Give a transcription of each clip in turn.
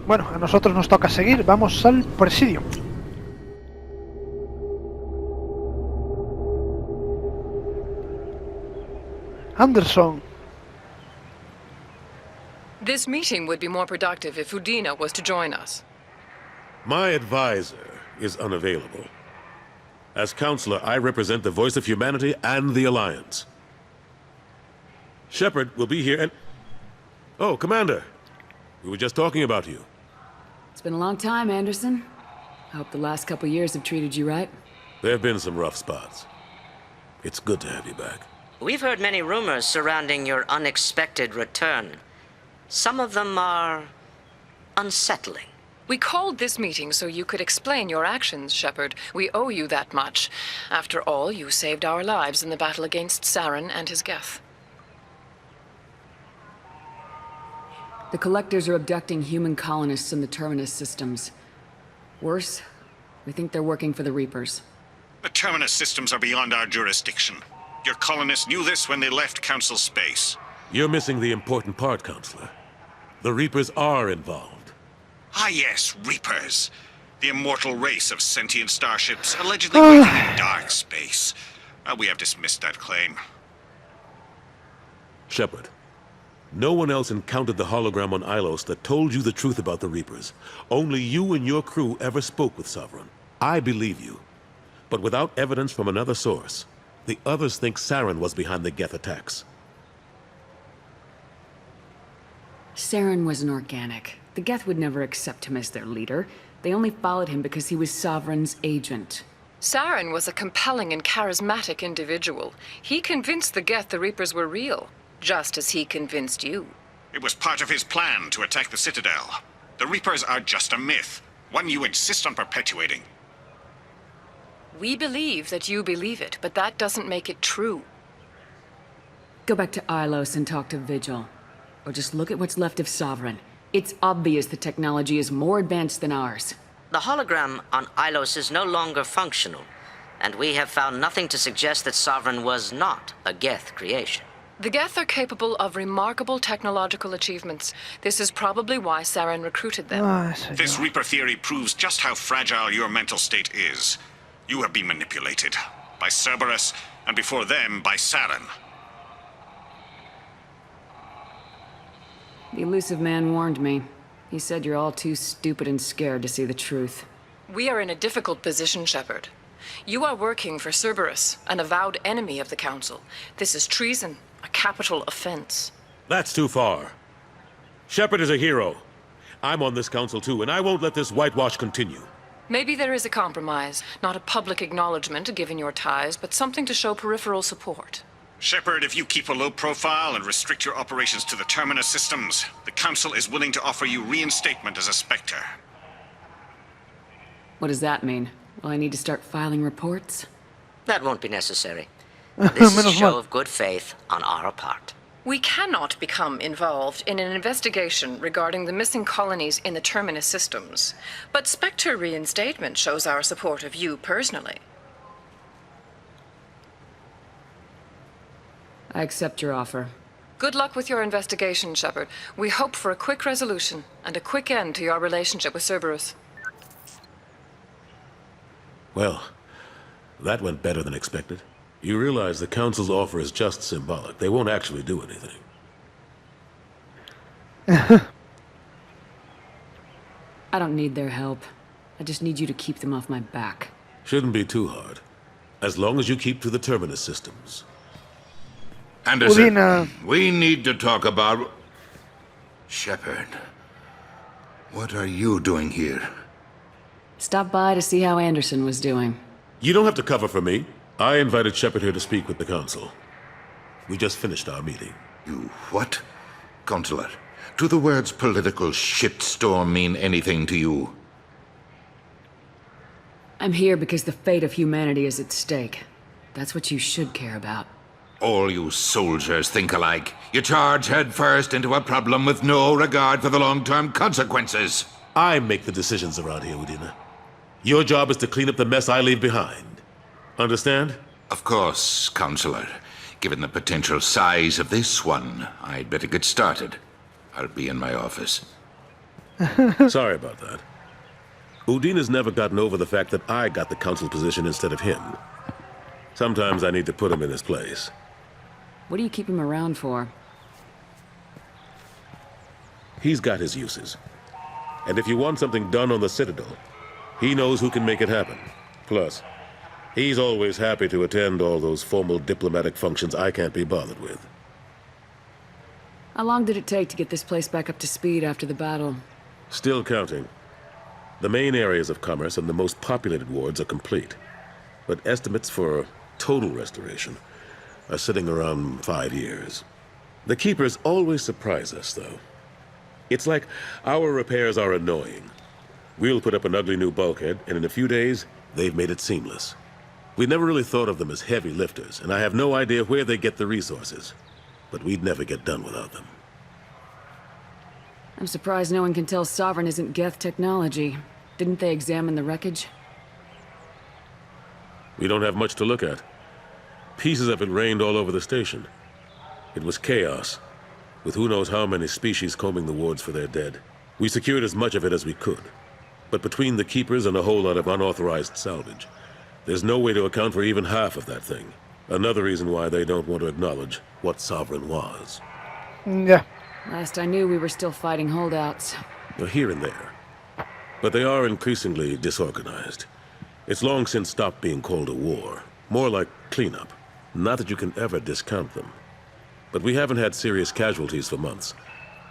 Bueno, a nosotros nos toca seguir. Vamos al presidio. Anderson. This meeting would be more productive if Udina was to join us. My advisor is unavailable. As counselor, I represent the voice of humanity and the Alliance. Shepard will be here and... Oh, Commander. We were just talking about you. It's been a long time, Anderson. I hope the last couple years have treated you right. There have been some rough spots. It's good to have you back. We've heard many rumors surrounding your unexpected return. Some of them are unsettling. We called this meeting so you could explain your actions, Shepard. We owe you that much. After all, you saved our lives in the battle against Saren and his Geth. The Collectors are abducting human colonists in the Terminus systems. Worse, we think they're working for the Reapers. The Terminus systems are beyond our jurisdiction. Your colonists knew this when they left Council space. You're missing the important part, Counselor. The Reapers are involved. Ah yes, Reapers. The immortal race of sentient starships allegedly waiting in dark space. We have dismissed that claim. Shepard, no one else encountered the hologram on Ilos that told you the truth about the Reapers. Only you and your crew ever spoke with Sovereign. I believe you. But without evidence from another source, the others think Saren was behind the Geth attacks. Saren was an organic. The Geth would never accept him as their leader. They only followed him because he was Sovereign's agent. Saren was a compelling and charismatic individual. He convinced the Geth the Reapers were real, just as he convinced you. It was part of his plan to attack the Citadel. The Reapers are just a myth, one you insist on perpetuating. We believe that you believe it, but that doesn't make it true. Go back to Ilos and talk to Vigil. Or just look at what's left of Sovereign. It's obvious the technology is more advanced than ours. The hologram on Ilos is no longer functional, and we have found nothing to suggest that Sovereign was not a Geth creation. The Geth are capable of remarkable technological achievements. This is probably why Saren recruited them. This Reaper theory proves just how fragile your mental state is. You have been manipulated. By Cerberus, and before them, by Saren. The elusive man warned me. He said you're all too stupid and scared to see the truth. We are in a difficult position, Shepard. You are working for Cerberus, an avowed enemy of the Council. This is treason, a capital offense. That's too far. Shepard is a hero. I'm on this council too, and I won't let this whitewash continue. Maybe there is a compromise. Not a public acknowledgement given your ties, but something to show peripheral support. Shepard, if you keep a low profile and restrict your operations to the Terminus systems, the Council is willing to offer you reinstatement as a Spectre. What does that mean? Will I need to start filing reports? That won't be necessary. This is a show of good faith on our part. We cannot become involved in an investigation regarding the missing colonies in the Terminus systems, but Spectre reinstatement shows our support of you personally. I accept your offer. Good luck with your investigation, Shepard. We hope for a quick resolution and a quick end to your relationship with Cerberus. Well, that went better than expected. You realize the Council's offer is just symbolic. They won't actually do anything. I don't need their help. I just need you to keep them off my back. Shouldn't be too hard. As long as you keep to the Terminus systems. Anderson, we need to talk about... Shepard, what are you doing here? Stop by to see how Anderson was doing. You don't have to cover for me. I invited Shepard here to speak with the Council. We just finished our meeting. You what? Counselor, do the words political shitstorm mean anything to you? I'm here because the fate of humanity is at stake. That's what you should care about. All you soldiers think alike. You charge headfirst into a problem with no regard for the long-term consequences. I make the decisions around here, Udina. Your job is to clean up the mess I leave behind. Understand? Of course, Counselor. Given the potential size of this one, I'd better get started. I'll be in my office. Sorry about that. Udina's never gotten over the fact that I got the council position instead of him. Sometimes I need to put him in his place. What do you keep him around for? He's got his uses. And if you want something done on the Citadel, he knows who can make it happen. Plus, he's always happy to attend all those formal diplomatic functions I can't be bothered with. How long did it take to get this place back up to speed after the battle? Still counting. The main areas of commerce and the most populated wards are complete. But estimates for total restoration are sitting around 5 years. The Keepers always surprise us, though. It's like our repairs are annoying. We'll put up an ugly new bulkhead, and in a few days, they've made it seamless. We never really thought of them as heavy lifters, and I have no idea where they get the resources. But we'd never get done without them. I'm surprised no one can tell Sovereign isn't Geth technology. Didn't they examine the wreckage? We don't have much to look at. Pieces of it rained all over the station. It was chaos, with who knows how many species combing the wards for their dead. We secured as much of it as we could. But between the Keepers and a whole lot of unauthorized salvage, there's no way to account for even half of that thing. Another reason why they don't want to acknowledge what Sovereign was. Ya. Last I knew, we were still fighting holdouts. They're here and there. But they are increasingly disorganized. It's long since stopped being called a war. More like cleanup. Not that you can ever discount them. But we haven't had serious casualties for months.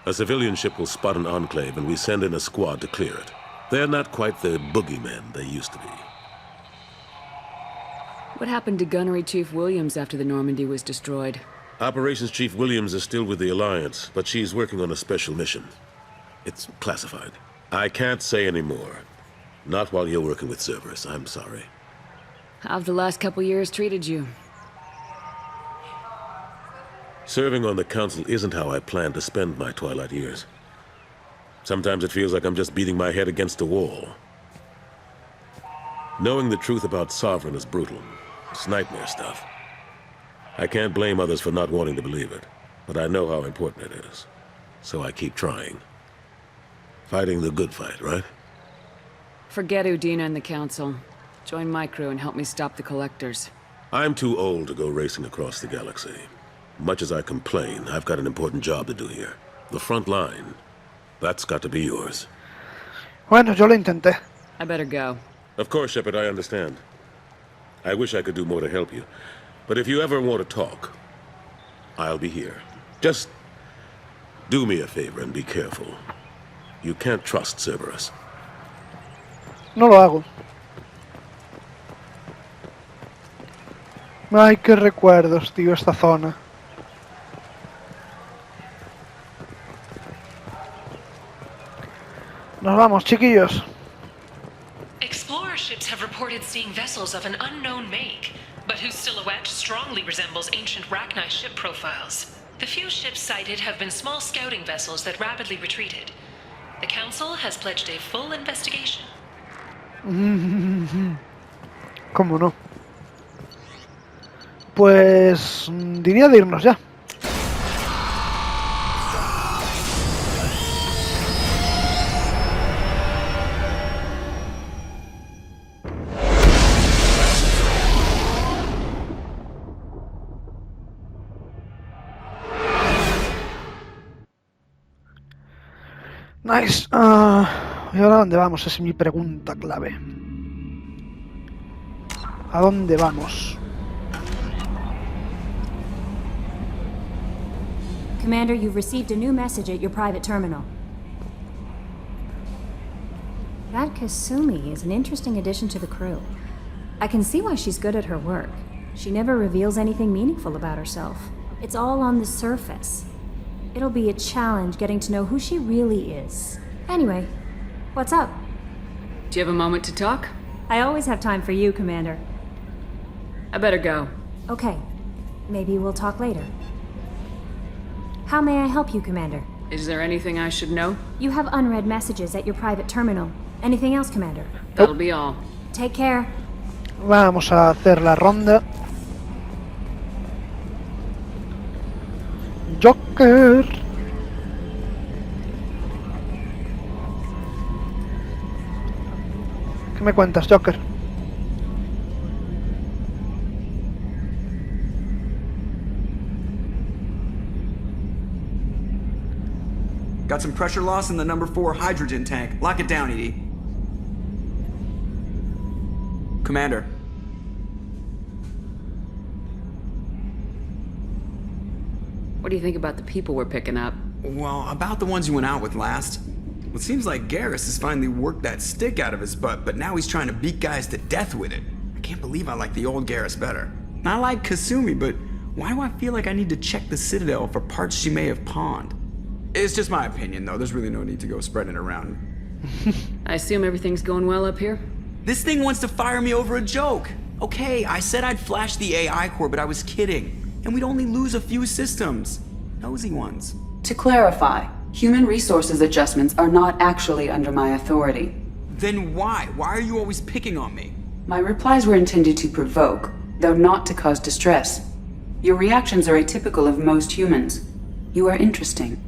A civilian ship will spot an enclave and we send in a squad to clear it. They're not quite the boogeymen they used to be. What happened to Gunnery Chief Williams after the Normandy was destroyed? Operations Chief Williams is still with the Alliance, but she's working on a special mission. It's classified. I can't say any more. Not while you're working with Cerberus, I'm sorry. How've the last couple years treated you? Serving on the Council isn't how I plan to spend my twilight years. Sometimes it feels like I'm just beating my head against a wall. Knowing the truth about Sovereign is brutal. It's nightmare stuff. I can't blame others for not wanting to believe it, but I know how important it is. So I keep trying. Fighting the good fight, right? Forget Udina and the Council. Join my crew and help me stop the Collectors. I'm too old to go racing across the galaxy. Much as I complain, I've got an important job to do here. The front line. That's got to be yours. Bueno, yo lo intenté. I better go. Of course, Shepard, I understand. I wish I could do more to help you. But if you ever want to talk, I'll be here. Just do me a favor and be careful. You can't trust Cerberus. No lo hago. Ay, qué recuerdos, tío, esta zona. Nos vamos, chiquillos. Explorer ships have reported seeing vessels of an unknown make, but whose silhouette strongly resembles ancient Rachni ship profiles. The few ships sighted have been small scouting vessels that rapidly retreated. The Council has pledged a full investigation. ¿Cómo no? Pues diría de irnos ya. Nice. ¿Y ahora dónde vamos? Esa es mi pregunta clave. ¿A dónde vamos? Commander, you've received a new message at your private terminal. That Kasumi is an interesting addition to the crew. I can see why she's good at her work. She never reveals anything meaningful about herself. It's all on the surface. It'll be a challenge getting to know who she really is. Anyway, what's up? Do you have a moment to talk? I always have time for you, Commander. I better go. Okay, maybe we'll talk later. How may I help you, Commander? Is there anything I should know? You have unread messages at your private terminal. Anything else, Commander? That'll be all. Take care. Vamos a hacer la ronda. Joker. me cuentas, Joker? Got some pressure loss in the number 4 hydrogen tank. Lock it down, Edie. Commander. What do you think about the people we're picking up? Well, about the ones you went out with last. Well, it seems like Garrus has finally worked that stick out of his butt, but now he's trying to beat guys to death with it. I can't believe I like the old Garrus better. I like Kasumi, but why do I feel like I need to check the Citadel for parts she may have pawned? It's just my opinion, though. There's really no need to go spreading it around. I assume everything's going well up here? This thing wants to fire me over a joke. Okay, I said I'd flash the AI core, but I was kidding. And we'd only lose a few systems. Nosy ones. To clarify, human resources adjustments are not actually under my authority. Then why? Why are you always picking on me? My replies were intended to provoke, though not to cause distress. Your reactions are atypical of most humans. You are interesting.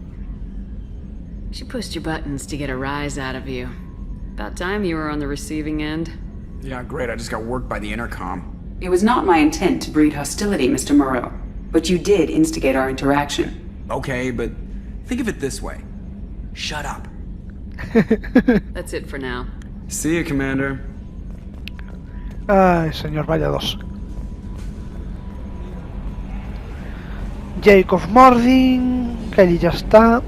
She pushed your buttons to get a rise out of you. About time you were on the receiving end. Yeah, great. I just got worked by the intercom. It was not my intent to breed hostility, Mr. Moreau, but you did instigate our interaction. Okay, but think of it this way. Shut up. That's it for now. See you, Commander. Ay, señor, vaya dos. Jacob Mordin, Kelly ya está.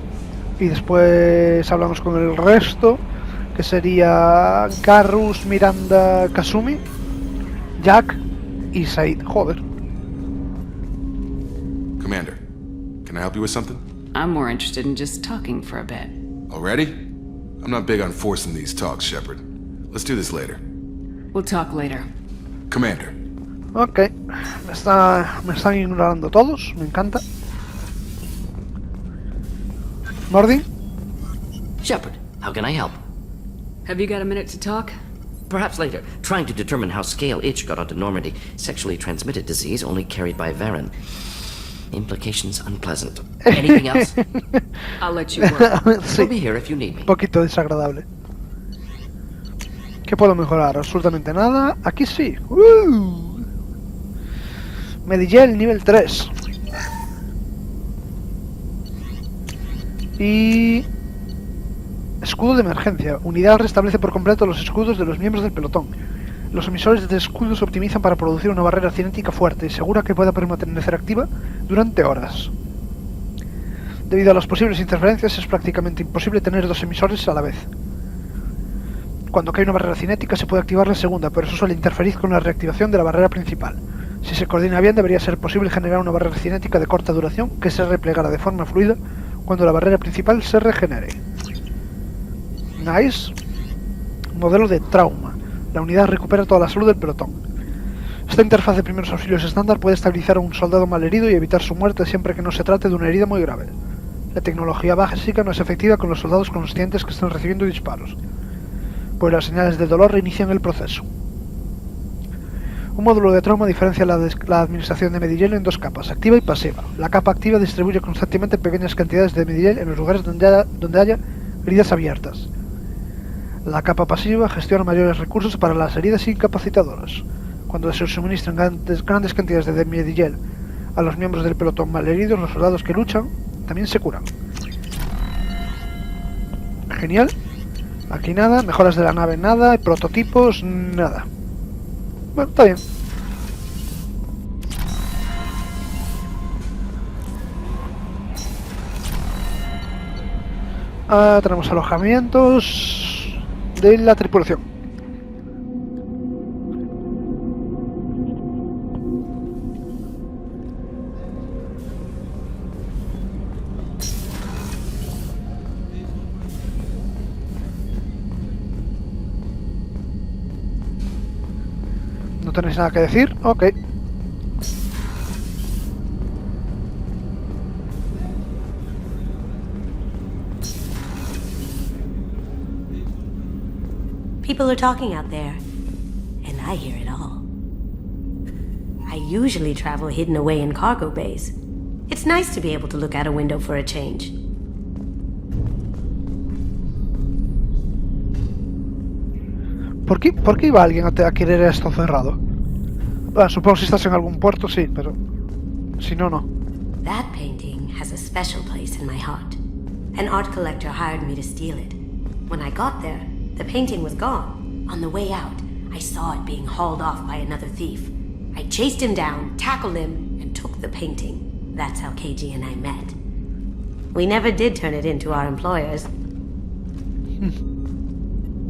Y después hablamos con el resto, que sería Garrus, Miranda, Kasumi, Jack y Said. Joder. Commander, can I help you with something? I'm more interested in just talking for a bit. Already? I'm not big on forcing these talks, Shepard. Let's do this later. We'll talk later. Commander. Ok. Me están ignorando todos. Me encanta. Mordin? Shepard, how can I help? Have you got a minute to talk? Perhaps later. Trying to determine how Scale Itch got onto Normandy. Sexually transmitted disease only carried by Varen. Implications unpleasant. Anything else? I'll let you work. Sí. I'll be here if you need me. Un poquito desagradable. ¿Qué puedo mejorar? Absolutamente nada. Aquí sí. Medigel nivel 3. Y... escudo de emergencia. Unidad restablece por completo los escudos de los miembros del pelotón. Los emisores de escudos se optimizan para producir una barrera cinética fuerte y segura que pueda permanecer activa durante horas. Debido a las posibles interferencias es prácticamente imposible tener dos emisores a la vez. Cuando cae una barrera cinética se puede activar la segunda, pero eso suele interferir con la reactivación de la barrera principal. Si se coordina bien debería ser posible generar una barrera cinética de corta duración que se replegará de forma fluida cuando la barrera principal se regenere. Nice. Modelo de trauma. La unidad recupera toda la salud del pelotón. Esta interfaz de primeros auxilios estándar puede estabilizar a un soldado malherido y evitar su muerte siempre que no se trate de una herida muy grave. La tecnología básica no es efectiva con los soldados conscientes que están recibiendo disparos, pues las señales de dolor reinician el proceso. Un módulo de trauma diferencia la administración de Medigel en dos capas, activa y pasiva. La capa activa distribuye constantemente pequeñas cantidades de Medigel en los lugares donde haya heridas abiertas. La capa pasiva gestiona mayores recursos para las heridas incapacitadoras. Cuando se suministran grandes cantidades de Medigel a los miembros del pelotón malheridos, los soldados que luchan también se curan. Genial. Aquí nada, mejoras de la nave nada, y prototipos nada. Bueno, está bien. Tenemos alojamientos de la tripulación. ¿No tenéis nada que decir? Ok. People are talking out there, and I hear it all. I usually travel hidden away in cargo bays. It's nice to be able to look out a window for a change. ¿Por qué iba alguien a querer esto cerrado? Supongo si estás en algún puerto, sí, pero... Si no, no. That painting has a special place in my heart. An art collector hired me to steal it. When I got there, the painting was gone. On the way out, I saw it being hauled off by another thief. I chased him down, tackled him, and took the painting. That's how KG and I met. We never did turn it into our employers.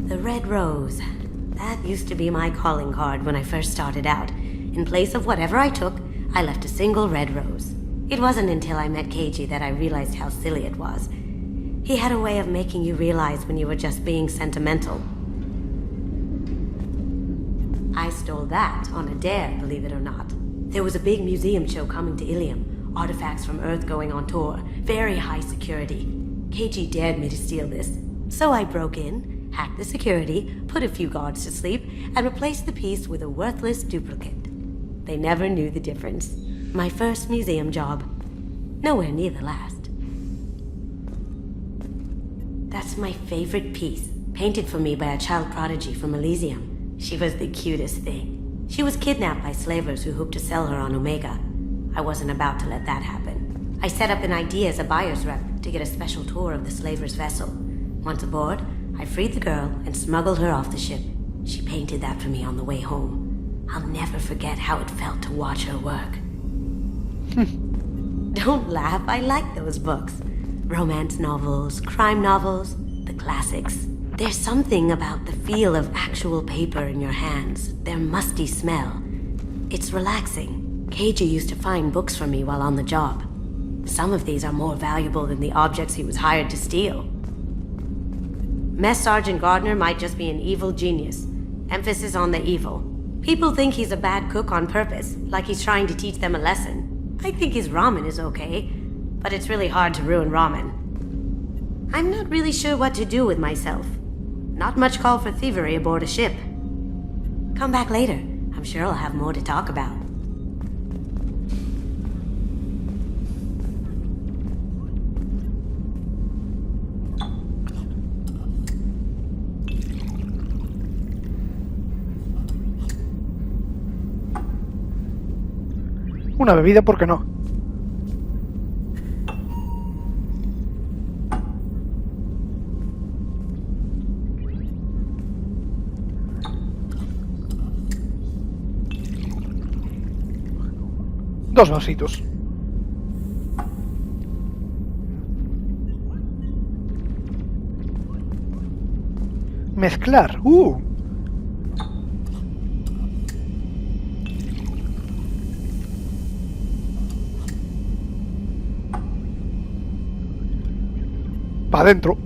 The red rose. That used to be my calling card when I first started out. In place of whatever I took, I left a single red rose. It wasn't until I met KG that I realized how silly it was. He had a way of making you realize when you were just being sentimental. I stole that on a dare, believe it or not. There was a big museum show coming to Ilium. Artifacts from Earth going on tour. Very high security. KG dared me to steal this. So I broke in, hacked the security, put a few guards to sleep, and replaced the piece with a worthless duplicate. They never knew the difference. My first museum job. Nowhere near the last. That's my favorite piece, painted for me by a child prodigy from Elysium. She was the cutest thing. She was kidnapped by slavers who hoped to sell her on Omega. I wasn't about to let that happen. I set up an idea as a buyer's rep to get a special tour of the slaver's vessel. Once aboard, I freed the girl and smuggled her off the ship. She painted that for me on the way home. I'll never forget how it felt to watch her work. Don't laugh, I like those books. Romance novels, crime novels, the classics. There's something about the feel of actual paper in your hands, their musty smell. It's relaxing. KG used to find books for me while on the job. Some of these are more valuable than the objects he was hired to steal. Mess Sergeant Gardner might just be an evil genius. Emphasis on the evil. People think he's a bad cook on purpose, like he's trying to teach them a lesson. I think his ramen is okay, but it's really hard to ruin ramen. I'm not really sure what to do with myself. Not much call for thievery aboard a ship. Come back later. I'm sure I'll have more to talk about. Una bebida, ¿por qué no? Dos vasitos. Mezclar. Pa' adentro.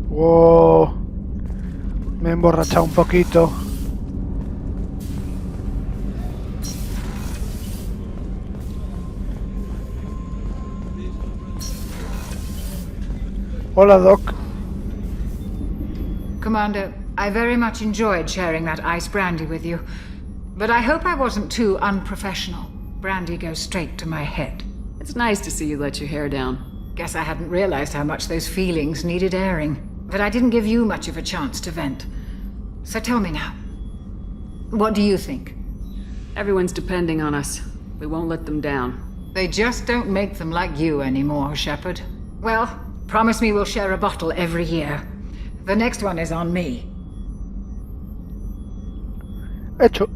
Wow. Me he emborrachado un poquito. Hola, Doc. Commander, I very much enjoyed sharing that ice brandy with you. But I hope I wasn't too unprofessional. Brandy goes straight to my head. It's nice to see you let your hair down. Guess I hadn't realized how much those feelings needed airing. But I didn't give you much of a chance to vent. So tell me now. What do you think? Everyone's depending on us. We won't let them down. They just don't make them like you anymore, Shepard. Well, promise me we'll share a bottle every year. The next one is on me. Hecho.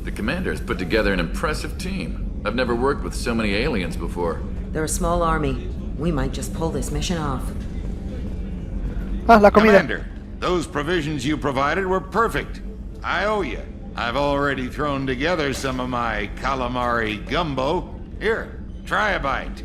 The commander's put together an impressive team. I've never worked with so many aliens before. They're a small army. We might just pull this mission off. La comida. Commander, those provisions you provided were perfect. I owe you. I've already thrown together some of my calamari gumbo. Here, try a bite.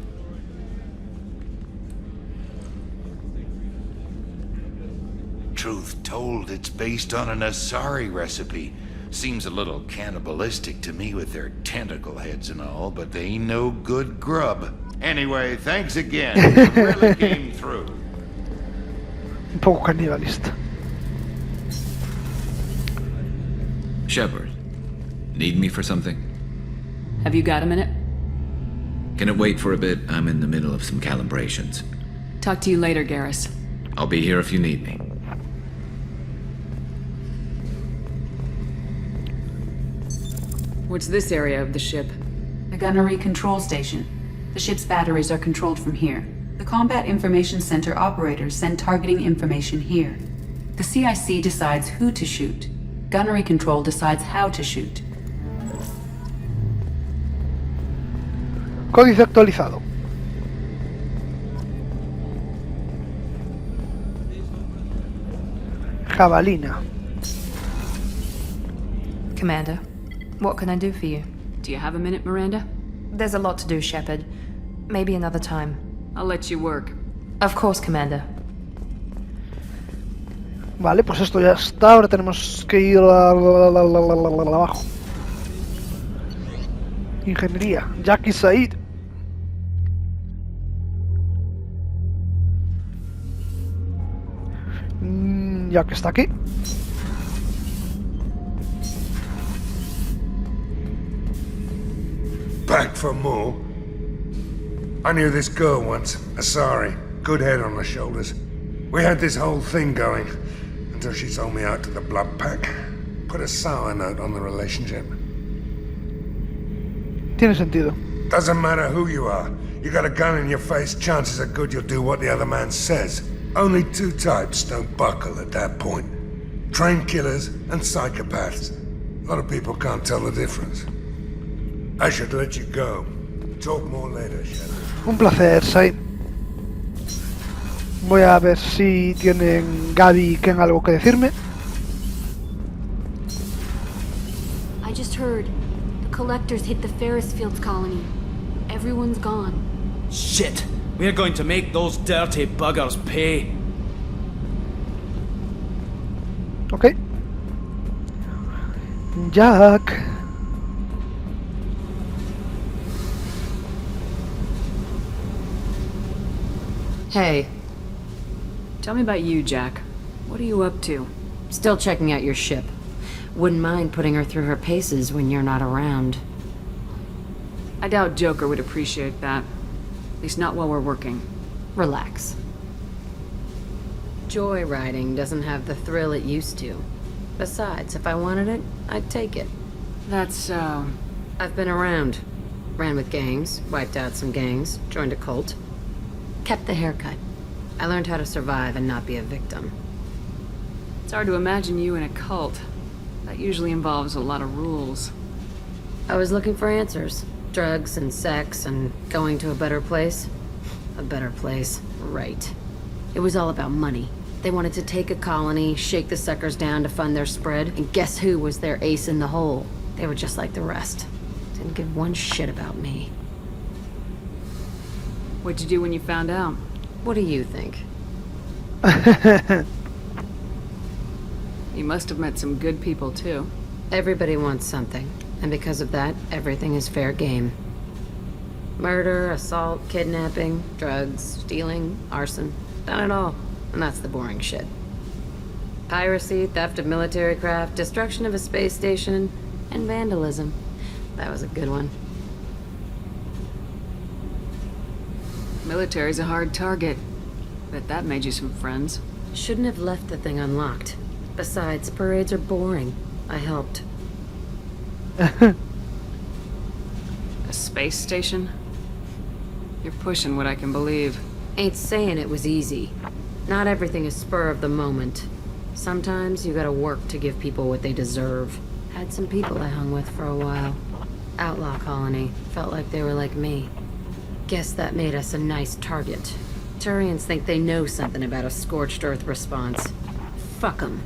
Truth told, it's based on an Asari recipe. Seems a little cannibalistic to me with their tentacle heads and all, but they ain't no good grub. Anyway, thanks again. You really came through. Un poco cannibalista. Shepard, need me for something? Have you got a minute? Can it wait for a bit? I'm in the middle of some calibrations. Talk to you later, Garrus. I'll be here if you need me. What's this area of the ship? The gunnery control station. The ship's batteries are controlled from here. The Combat Information Center operators send targeting information here. The CIC decides who to shoot. Gunnery control decides how to shoot. Códice actualizado. Jabalina. Commander, what can I do for you? Do you have a minute, Miranda? There's a lot to do, Shepard. Maybe another time. I'll let you work. Of course, Commander. Vale, pues esto ya está. Ahora tenemos que ir abajo. Ingeniería. Jackie Said. Ya que está aquí. Back for more? I knew this girl once, Asari. Good head on her shoulders. We had this whole thing going, until she sold me out to the blood pack. Put a sour note on the relationship. Tiene sentido. Doesn't matter who you are. You got a gun in your face, chances are good you'll do what the other man says. Only two types don't buckle at that point. Trained killers and psychopaths. A lot of people can't tell the difference. I should let you go. Talk more later, Shepard. Un placer, Sai. Voy a ver si tienen Gaby y Ken algo que decirme. I just heard. The collectors hit the Ferris Fields colony. Everyone's gone. Shit! We're going to make those dirty buggers pay. Okay. Jack. Hey. Tell me about you, Jack. What are you up to? Still checking out your ship. Wouldn't mind putting her through her paces when you're not around. I doubt Joker would appreciate that. At least not while we're working. Relax. Joyriding doesn't have the thrill it used to. Besides, if I wanted it, I'd take it. That's so... I've been around. Ran with gangs, wiped out some gangs, joined a cult. Kept the haircut. I learned how to survive and not be a victim. It's hard to imagine you in a cult. That usually involves a lot of rules. I was looking for answers. Drugs and sex and going to a better place. A better place, right. It was all about money. They wanted to take a colony, shake the suckers down to fund their spread, and guess who was their ace in the hole? They were just like the rest. Didn't give one shit about me. What'd you do when you found out? What do you think? You must have met some good people, too. Everybody wants something, and because of that, everything is fair game. Murder, assault, kidnapping, drugs, stealing, arson. Done it all. And that's the boring shit. Piracy, theft of military craft, destruction of a space station, and vandalism. That was a good one. Military's a hard target. Bet that made you some friends. Shouldn't have left the thing unlocked. Besides, parades are boring. I helped. A space station? You're pushing what I can believe. Ain't saying it was easy. Not everything is spur of the moment. Sometimes you gotta work to give people what they deserve. Had some people I hung with for a while. Outlaw colony. Felt like they were like me. Guess that made us a nice target. Turians think they know something about a scorched earth response. Fuck 'em.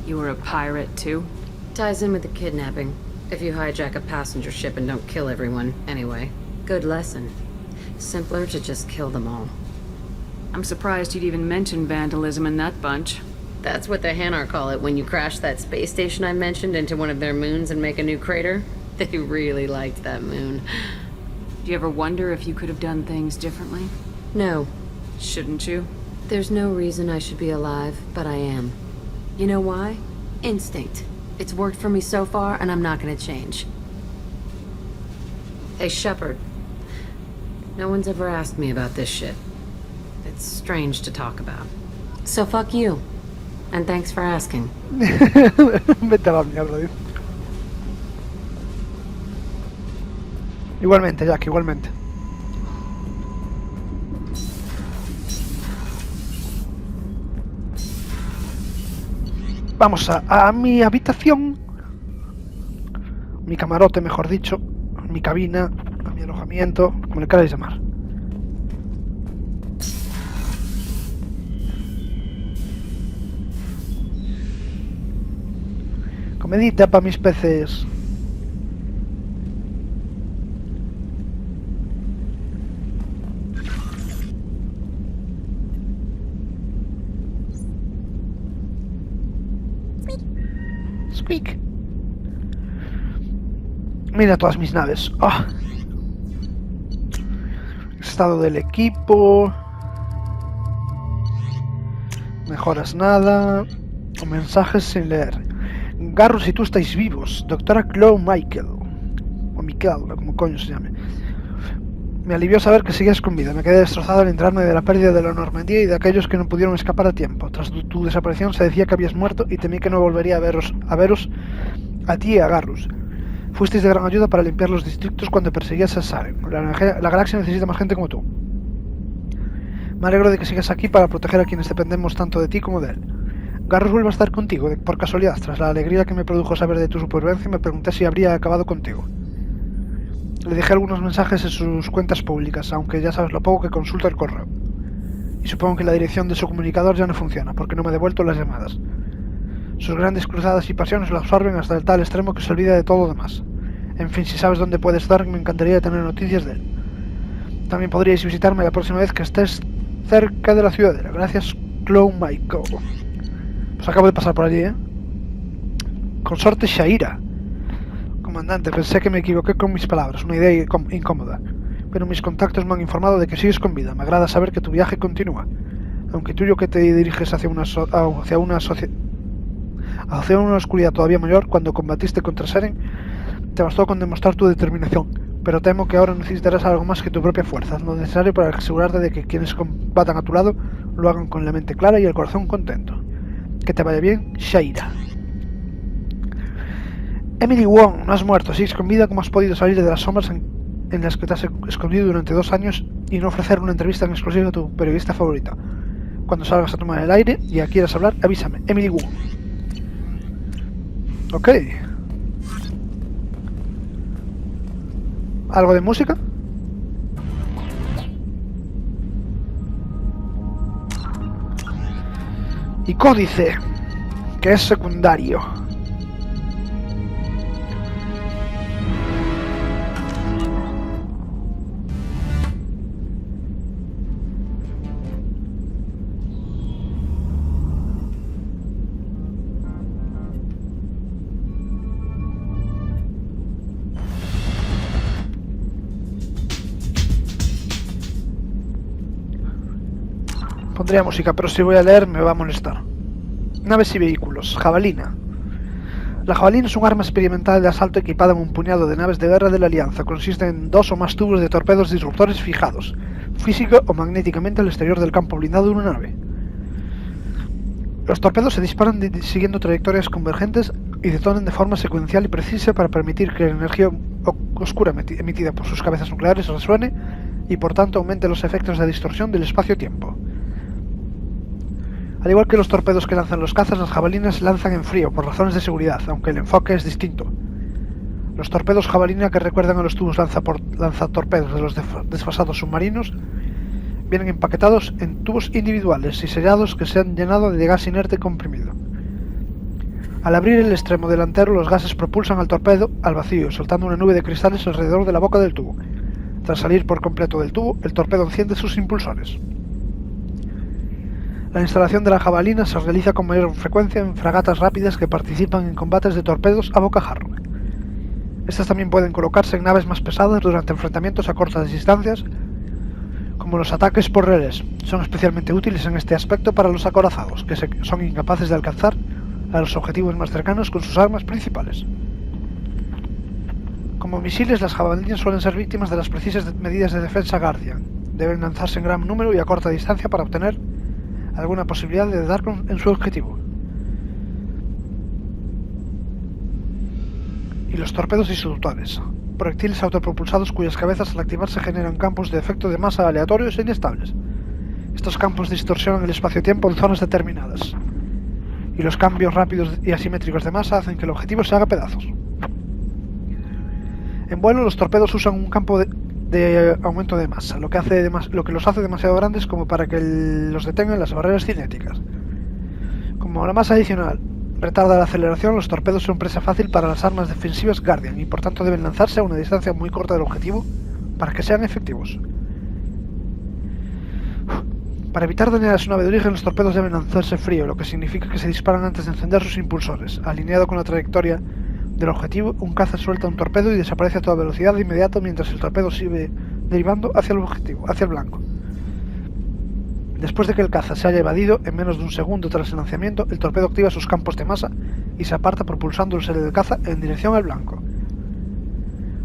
You were a pirate, too? Ties in with the kidnapping. If you hijack a passenger ship and don't kill everyone, anyway. Good lesson. Simpler to just kill them all. I'm surprised you'd even mention vandalism in that bunch. That's what the Hanar call it when you crash that space station I mentioned into one of their moons and make a new crater. They really liked that moon. Do you ever wonder if you could have done things differently? No. Shouldn't you? There's no reason I should be alive, but I am. You know why? Instinct. It's worked for me so far, and I'm not gonna change. Hey, Shepard. No one's ever asked me about this shit. It's strange to talk about. So fuck you. And thanks for asking. Vete a la mierda, tío. Igualmente, Jack, igualmente. Vamos a mi habitación. Mi camarote, mejor dicho. Mi cabina, a mi alojamiento, como le queráis llamar. Comedita para mis peces. Squeak. Mira todas mis naves. Oh. Estado del equipo. Mejoras nada. O mensajes sin leer. Garrus y tú estáis vivos. Doctora Chloe Michael. O Michael, como coño se llame. Me alivió saber que sigues con vida. Me quedé destrozado al enterarme de la pérdida de la Normandía y de aquellos que no pudieron escapar a tiempo. Tras tu desaparición se decía que habías muerto y temí que no volvería a veros a ti y a Garrus. Fuisteis de gran ayuda para limpiar los distritos cuando perseguías a Saren. La galaxia necesita más gente como tú. Me alegro de que sigas aquí para proteger a quienes dependemos tanto de ti como de él. Garrus vuelve a estar contigo, por casualidad. Tras la alegría que me produjo saber de tu supervivencia, me pregunté si habría acabado contigo. Le dejé algunos mensajes en sus cuentas públicas, aunque ya sabes lo poco que consulta el correo. Y supongo que la dirección de su comunicador ya no funciona, porque no me ha devuelto las llamadas. Sus grandes cruzadas y pasiones lo absorben hasta el tal extremo que se olvida de todo lo demás. En fin, si sabes dónde puede estar, me encantaría tener noticias de él. También podríais visitarme la próxima vez que estés cerca de la Ciudadela. Gracias, Chloe Michael. Pues acabo de pasar por allí, ¿eh? Consorte Shaira. Comandante, pensé que me equivoqué con mis palabras, una idea incómoda. Pero mis contactos me han informado de que sigues con vida. Me agrada saber que tu viaje continúa. Aunque tuyo que te diriges hacia una oscuridad todavía mayor, cuando combatiste contra Saren, te bastó con demostrar tu determinación. Pero temo que ahora necesitarás algo más que tu propia fuerza, lo necesario para asegurarte de que quienes combatan a tu lado lo hagan con la mente clara y el corazón contento. Que te vaya bien, Shaira. Emily Wong, no has muerto, sigues con vida. ¿Cómo has podido salir de las sombras en las que te has escondido durante 2 años y no ofrecer una entrevista en exclusiva a tu periodista favorita? Cuando salgas a tomar el aire y ya quieras hablar, avísame. Emily Wong. Ok. ¿Algo de música? Y códice, que es secundario. Pondría música, pero si voy a leer me va a molestar. Naves y vehículos. Jabalina. La jabalina es un arma experimental de asalto equipada en un puñado de naves de guerra de la Alianza. Consiste en 2 o más tubos de torpedos disruptores fijados, física o magnéticamente al exterior del campo blindado de una nave. Los torpedos se disparan siguiendo trayectorias convergentes y detonan de forma secuencial y precisa para permitir que la energía oscura emitida por sus cabezas nucleares resuene y por tanto aumente los efectos de distorsión del espacio-tiempo. Al igual que los torpedos que lanzan los cazas, las jabalinas se lanzan en frío por razones de seguridad, aunque el enfoque es distinto. Los torpedos jabalina, que recuerdan a los tubos lanzatorpedos de los desfasados submarinos, vienen empaquetados en tubos individuales y sellados que se han llenado de gas inerte comprimido. Al abrir el extremo delantero, los gases propulsan al torpedo al vacío, soltando una nube de cristales alrededor de la boca del tubo. Tras salir por completo del tubo, el torpedo enciende sus impulsores. La instalación de la jabalina se realiza con mayor frecuencia en fragatas rápidas que participan en combates de torpedos a bocajarro. Estas también pueden colocarse en naves más pesadas durante enfrentamientos a cortas distancias, como los ataques por relés. Son especialmente útiles en este aspecto para los acorazados, que son incapaces de alcanzar a los objetivos más cercanos con sus armas principales. Como misiles, las jabalinas suelen ser víctimas de las precisas medidas de defensa Guardian. Deben lanzarse en gran número y a corta distancia para obtener alguna posibilidad de dar en su objetivo. Y los torpedos disruptores. Proyectiles autopropulsados cuyas cabezas al activarse generan campos de efecto de masa aleatorios e inestables. Estos campos distorsionan el espacio-tiempo en zonas determinadas. Y los cambios rápidos y asimétricos de masa hacen que el objetivo se haga pedazos. En vuelo, los torpedos usan un campo de aumento de masa, lo que los hace demasiado grandes como para que los detengan las barreras cinéticas. Como la masa adicional retarda la aceleración, los torpedos son presa fácil para las armas defensivas Guardian y por tanto deben lanzarse a una distancia muy corta del objetivo para que sean efectivos. Para evitar dañar a su nave de origen, los torpedos deben lanzarse frío, lo que significa que se disparan antes de encender sus impulsores. Alineado con la trayectoria del objetivo, un caza suelta un torpedo y desaparece a toda velocidad de inmediato mientras el torpedo sigue derivando hacia el objetivo, hacia el blanco. Después de que el caza se haya evadido, en menos de un segundo tras el lanzamiento, el torpedo activa sus campos de masa y se aparta propulsando el ser del caza en dirección al blanco.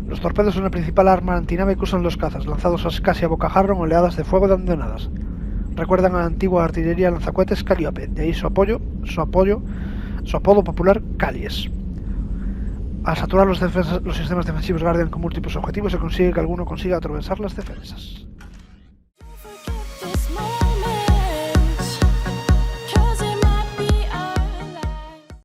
Los torpedos son la principal arma antinave que usan los cazas, lanzados casi a bocajarro en oleadas de fuego abandonadas. Recuerdan a la antigua artillería lanzacohetes Calliope, de ahí su apodo popular Calies. Al saturar los sistemas defensivos Guardian con múltiples objetivos, se consigue que alguno consiga atravesar las defensas.